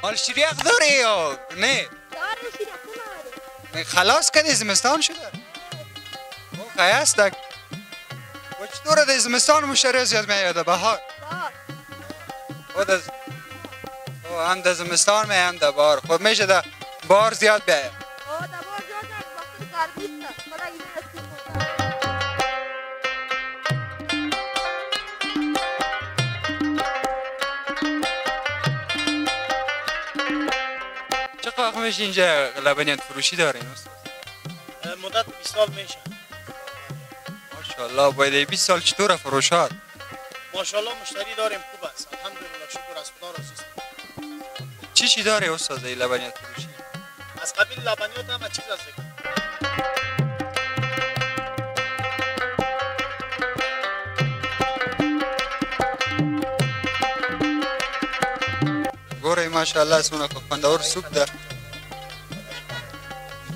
حال شیریخ داری یا نه؟ داره شیریخ نداره. خلاص کردی زمستان شده؟ او خیاستک و چطوره در زمستان مشتری زیاد میاده بهار؟ او هم در زمستان می هم در بهار خب میشه در بهار زیاد بیاید؟ در بهار زیاد وقتی کار نیست خدا این نصیب چه وقت میشه اینجا لبنیات فروشی دارین استاد؟ مدت 20 سال میشه. ماشاءالله باید 20 سال چطوره فروشات؟ ماشاءالله مشتری داریم خوب است. الحمدلله شکر از خدا راضی است. چی داره استاد این لبنیات فروشی؟ از قبیل لبنیات هم چیز است دیگه. گوره ماشاءالله سونه خوندور سوپ ده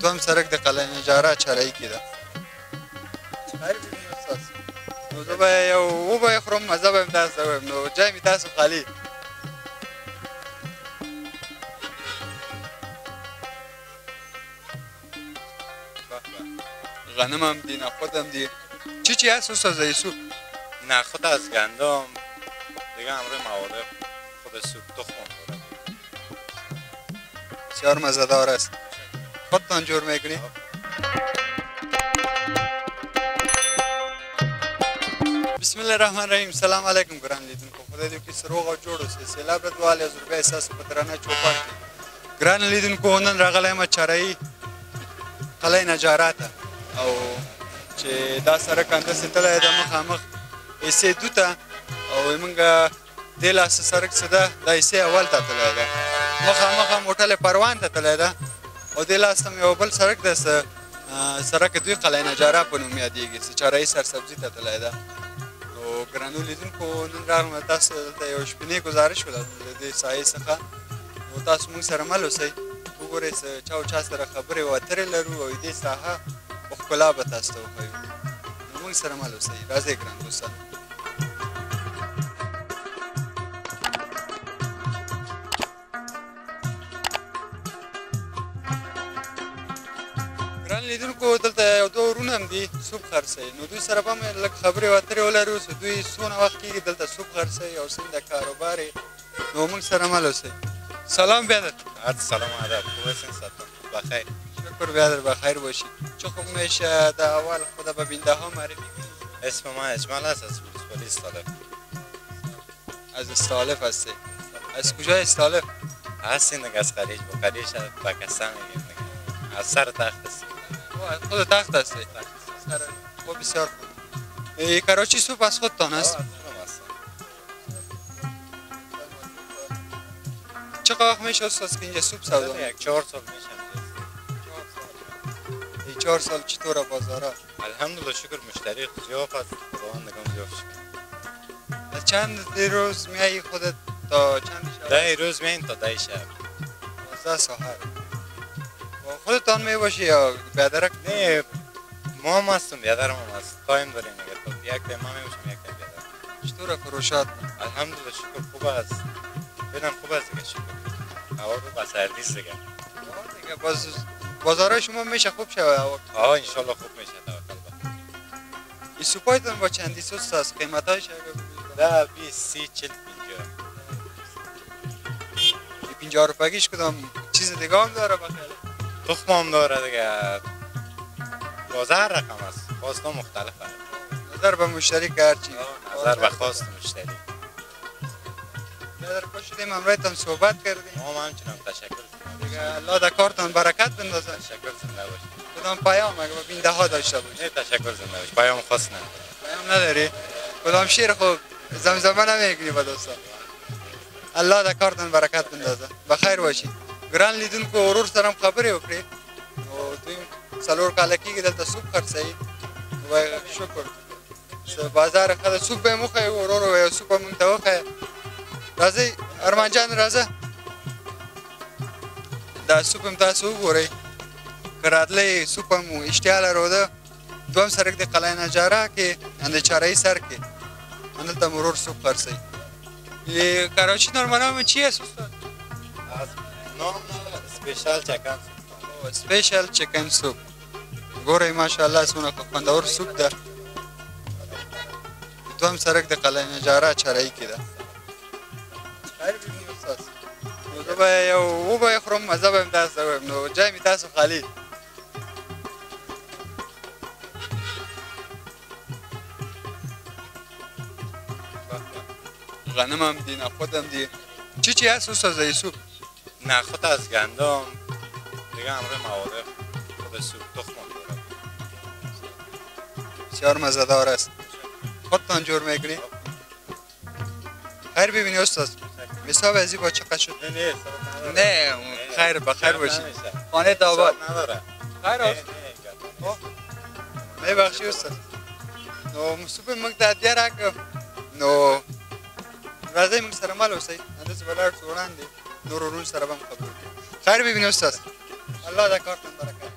تو هم سرک ده قلعه نجاره چرایی که ده خیر بیدیم استاز نو دو باید او باید خورم مزه باید دست دویم نو جای می تاسو خالی غنم هم دی نخود هم دی چی هست استاز ای سوپ؟ نخود از گندم دیگه همراه مواد خود سوپ تخم خورد بسیار مزه‌دار است خودتان جور میکنی؟ بسم الله الرحمن الرحیم سلام علیکم گران لیدونکو خدای دې وکړي سروغ او جوړ اوسئ سیلاب ردوالی از روبۍ ستاسو په درانه چوپړ کې ګران لیدونکو نن راغلی یم چرایي قلعه نجاره ته او چې دا سړک همداسې تللی ده مخامخ ایسې دو ته او موږ دې لاسه سړک څه ده دا ایسې اول ته تللی ده مخامخ موټل پروان ته تللی ده او دې لاس ته یو بل سړک ده سړک دوی قلعه نجاره په نوم یادېږي چرایي سرسبزي ته تللی ده نو ګرانو لیدونکو نن راغلم تاسو دلته یو شپنې ګزارش وکړه د دې ساحې څخه نو تاسو موږ سره مل اوسئ وګورئ چا او چا سره خبرې او اترې لرو او دې ساحه په ښکلا به تاسو ته وښیو نو موږ سره مل اوسئ راځئ ګران دوستان ګران لیدونکو دلته یو دوه ورونه هم دي سوپ خرڅوي نو دوی سره به هم لږ خبرې او اترې ولرو چې دوی څونه وخت کېږي دلته سوپ خرڅوي او څنګه کاروبار یې نو موږ سره مل اوسئ سلام بیادر عرض سلام عدد خوب هستین سلام بخیر شکر بیادر بخیر باشی چه خوب میشه در اول خدا به بینده ها معرفی کنید اسم من اجمال است از ولسوالی استالف از استالف هستی از کجا استالف؟ هستین دیگه از خلیج با خلیج با کسا میگیم از سر تخت است خود تخت هستی؟ خب بسیار خوب کراچی سوپ از خودتان است؟ چه وقت میشه استاد که اینجا سوپ سودا میکنید؟ 4 سال میشه. 4 سال چطوره بازارا؟ الحمدلله شکر مشتری زیاد است خداوندگان زیاد شکر. از چند روز میایی خودت تا چند شب؟ 10 روز میاییم تا 10 شب. 12 ساعت. خودتان میباشی یا بیادرک؟ نه ما هم هستم بیادرم هم هست تایم داریم دیگه تا یک تایم ما میباشیم یک تایم بیادر. چطوره فروشات؟ الحمدلله شکر خوب است. ببینم خوب است دیگه شکر. هوا رو با سردی دیگه. دیگه بازارای شما میشه خوب شود هوا. ان شاء الله خوب میشه توکل به. این سوپایتون با چندی سوس است قیمتایش ده 20 30 40 50. 50 روپیش کدام چیز دیگه هم داره بخیر؟ تخم هم داره دیگه. بازار رقم است. خواستم مختلفه. نظر به مشتری که هرچی نظر به خواست مشتری. در خوش شدیم امرایتان صحبت کردیم. ما همچنان تشکر. دیگه الله در کارتان برکت بندازه. تشکر زنده باشید. کدام پیام اگه بینده ها داشته باشید. نه تشکر زنده باشید. پیام خاص نه. پیام نداری؟ کدام شیر خوب زمزمه نمیکنی با دوستان. الله در کارتان برکت بندازه. بخیر باشید. ګران لیدونکو ورور سره هم خبرې وکړې نو دوی څلور کاله کېږي دلته سوپ خرڅوي وایي شکر بازار ښه ده سوپ به یې وښیو ورور وویل سوپ به موږ ته وښیه راځئ ارمان جان راځه دا سوپ هم تاسو وګورئ که راتلی سوپ هم اشتها لرو دوم سړک د قلعه نجاره کې د چارهی سر کې همدلته مرور سوپ خرڅوي کراچی نورمالا چی هست استاد؟ نام نداره اسپیشال چکن اسپیشل چکن سوپ گوره ماشاءالله سونه خوندور سوپ ده تو هم سرک ده قلعه نجاره چرایی که ده خیر ببینی استاز نو زه به یو وبه خورم مزه به هم تاسو ته ووایم نو جای مې تاسو خالي غنم هم دی نخود هم دی چی هست استاز سوپ نخود از گندم دیگه همراه مواد خود سوپ تخم داره بسیار مزه‌دار است خودتان جور میکنی خیر ببینی استاد حساب ازی با چقدر شد نه خیر بخیر باشی خانه داباد نداره خیر است میبخشی استاد نو سوپ مگ دادیا راک نو راځي موږ سره مال اوسئ اندازه بلار وړاندې نور ورون سره به هم خبرې وکړو خیر ببیني استاد الله دا کار تن برکت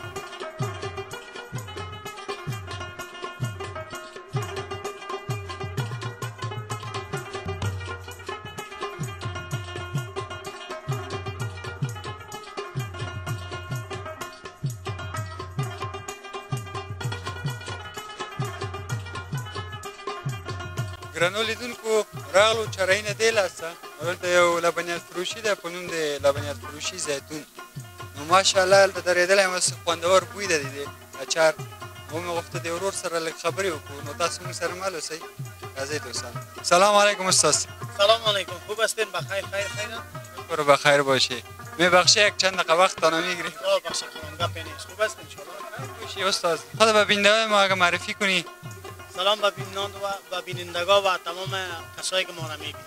ګرانو لیدونکو راغلو چرای نه دی لاسه دلته یو لبنیات فروشي ده په نوم د لبنیات فروشي زیتون نو ماشاءالله هلته درېدلی یم اوس خوندور بوی ده د دې اچار ومې غوښته د ورور سره لږ خبرې وکړو نو تاسو موږ سره مل اوسئ راځئ دوستان سلام علیکم استاد سلام علیکم خوب هستین بخیر خیر شکر بخیر باشی میبخشی یک چند دقیقه وقت تا نمیگیری بخشید خانم گپ نیست خوب هستین شما باشی استاد خود به بیننده ما اگه معرفی کنی سلام به بینندگان و تمام کسایی که ما را میبینند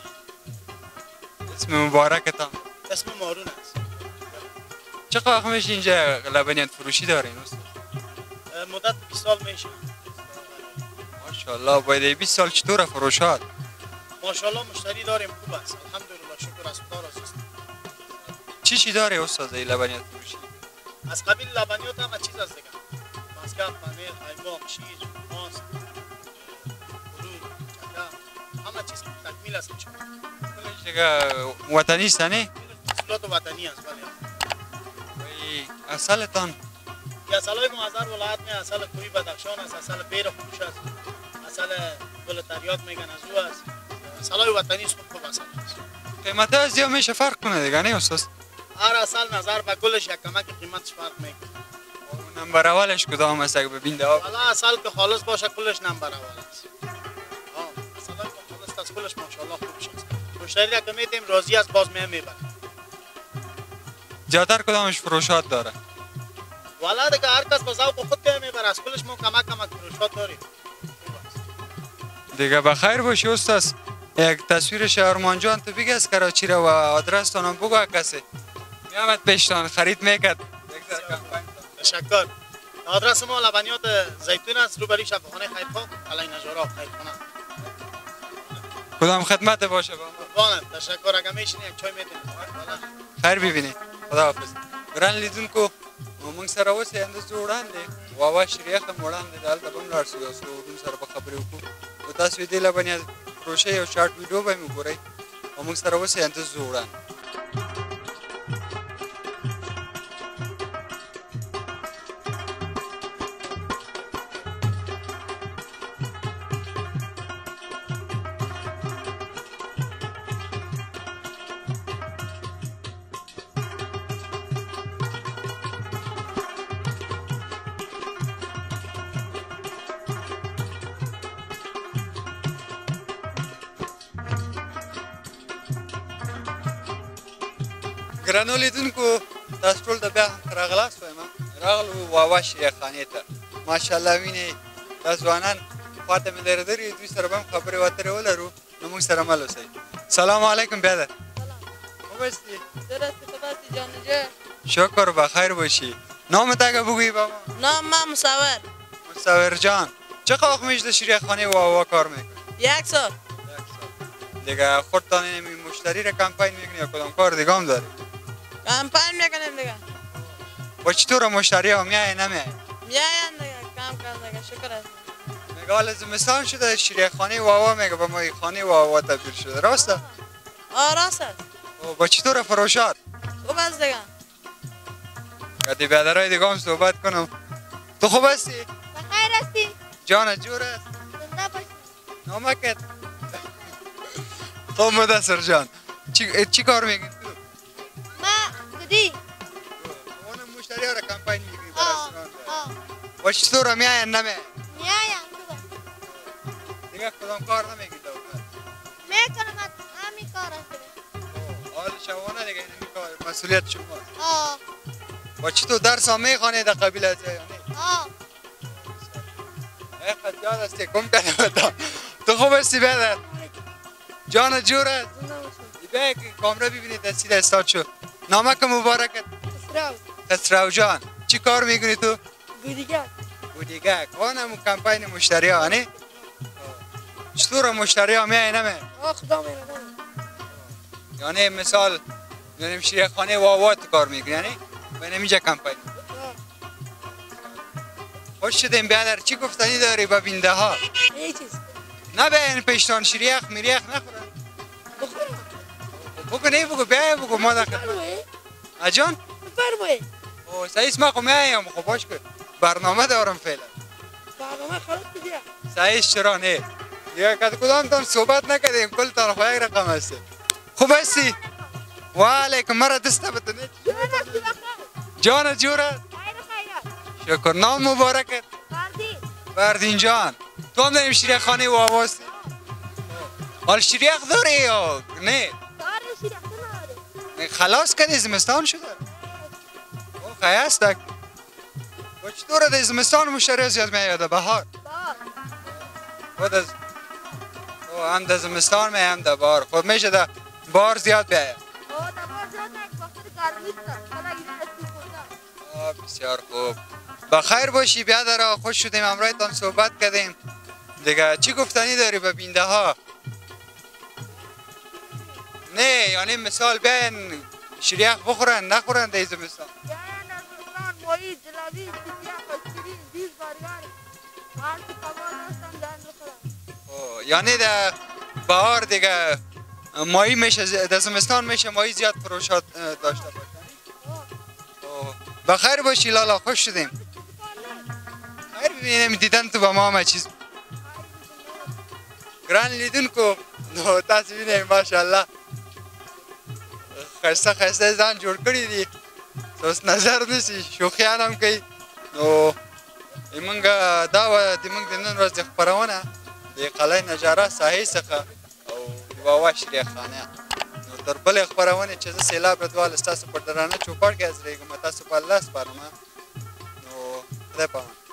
اسم مبارکتان اسم مارون است چقدر وقت میشه اینجا لبنیات فروشی دارین استاد مدت 20 سال میشه ماشاءالله باید 20 سال چطور فروشات ماشاءالله مشتری داریم خوب است الحمدلله شکر از خدا راضی هستیم چی داره استاد این لبنیات فروشی از قبیل لبنیات همه چیز است دیگه مسکر پنیر قیماق شیر ماست همه چیز تکمیل است میشه دیگه وطنی است نه محصولات وطنی است بله اصلتان اصلای ما هزار ولایت می اصل کوی بدخشان است اصل بیر خوش است اصل گل تریاک میگن از او است اصلای وطنی است خوب اصل است قیمت از یا میشه فرق کنه دیگه نه استاد هر اصل نظر به گلش یک کمک قیمتش فرق میکنه نمبر اولش کدام است اگه ببینده والا اصل که خالص باشه کلش نمبر اول است اصلا که خالص است کلش ماشاءالله خوب است مشتری که میتیم راضی است باز میبره زیادتر کدامش فروشات داره والا دیگه هر کس با ذوق خود میبره از کلش ما کمک فروشات داریم دیگه بخیر باشی استاد یک تصویر شهرمان جان تو بگی از کراچی رو و آدرس تانم بگو کسی میامد پیشتان خرید میکرد تشکر آدرس ما لبنیات زیتون است روبروی شفاخانه خیرخواه علی نجارا خیرخانه کدام خدمت باشه با ما تشکر اگه میشینی یک چای میدیم خیر ببینی خداحافظ ګران لیدونکو موږ سره اوس اندازه وړاندې واوا شریخ هم وړاندې دلته به هم لاړ شو یو څو ورونو سره به خبرې وکړو نو تاسو دې لبنیات فروشۍ یو شارټ ویډیو به مې وګورئ او موږ سره اوس اندازه وړاندې ګرانو لیدونکو تاسو ټول د بیا راغلاست وایم راغلو واوا شریخانې ته ماشاءالله وینئ دا ځوانان خواته مې درېدلي دوی سره به هم خبرې وترې ولرو نو موږ سره مل اوسئ سلام علیکم بیادر خوب هستی درست خوب هستی جانجه شکر بخیر باشی نامت اگه بگویی با ما نام من مصور جان چقدر وقت میشه در شریخانه واوا کار میکنی 1 سال دیگه خودتان مشتری را کمپین میکنی یا کدام کار دیگه هم داری کمپین میکنیم دیگه و چطور مشتری ها میای نمیای میاین دیگه کم دیگه شکر است میگه حالا زمستان شده شریخانه واوا میگه به ما خانه واوا تبدیل شده راسته راست است با چطور فروشات خوب است دیگه. کدی بیادرای دیگه هم صحبت کنم. تو خوب هستی؟ بخیر هستی؟ جان جور است؟ زنده باشی. نامکت؟ خب مدثر جان چی کار میگی تو؟ ما گودی. اون مشتری ها را کمپین میگی در آه رستوران و چطور میاین نمیاین؟ میایم خوبه. دیگه کدام کار نمیگی تو؟ میکنم همین کار است. حال شبانه دیگه این کار مسئولیت شماست. آه و چطور درس هم میخوانی در قبیله از یا نه؟ آه خد یاد استی کم کنه تو خوب هستی بیادر؟ جان جور است؟ زنده باشی. بیا که کامره ببینید دستی استاد شد. نامک مبارکت خسرو. خسرو جان چی کار میکنی تو؟ گودیگر. بودیگه کانم کمپین مشتری ها نه؟ چطور مشتری ها میای نمی؟ آه خدا میرده. یعنی مثال داریم شیریه خانه واوات کار میکنی یعنی؟ به نمیجا کمپین خوش شدیم بیادر چی گفتنی داری با بینده ها؟ هیچ چیز. نه بیاین پیشتان شیریخ میریخ نخورن بخورم. بگو نه بگو بیای بگو ما در خدمت بفرمایید. اجان؟ بفرمایید. او سعی اسم خو میایم خب باش که برنامه دارم فعلا برنامه خلاص بیا. سعی چرا نه دیگه کدام تان صحبت نکردیم کل تان خو یک رقم هست خوب هستی؟ و علیکم مرا دست بتونه جان جورت شکر نام مبارکت بردین جان تو هم داریم شیریخ خانه و آواستی حال شیریخ داری یا نه خلاص کردی زمستان شده او خیست دک و چطور ده زمستان مشتری زیاد میاده بهار خود از او هم ده زمستان می هم ده بهار خود میشه ده بهار زیاد بیاید بسیار خوب بخیر باشی بیادر خوش شدیم امرایتان صحبت کردیم دیگه چی گفتنی داری به بینده ها نه یعنی مثال بیاین شیریخ بخورن نخورن در زمستان یعنی در بهار دیگه ماهی میشه در زمستان میشه ماهی زیاد فروشات داشته باشه بخیر باشی لالا خوش شدیم خیر ببینیم دیدن تو با ما همه چیز گران لیدون کو تاسو ببینیم ماشاءالله خسته ځان جوړ کړی دي اوس نظر نسی شوخیان هم کوي نو موږ دا د موږ د نن ورځې خپرونه د قلعه نجاره ساحې څخه او د واوا شیریخ خانه نو تر بلې خپرونې چې زه سیلاب ردوال ستاسو په درانه چوپړ کې حاضرېږم تاسو په الله سپارم نو خدای پامان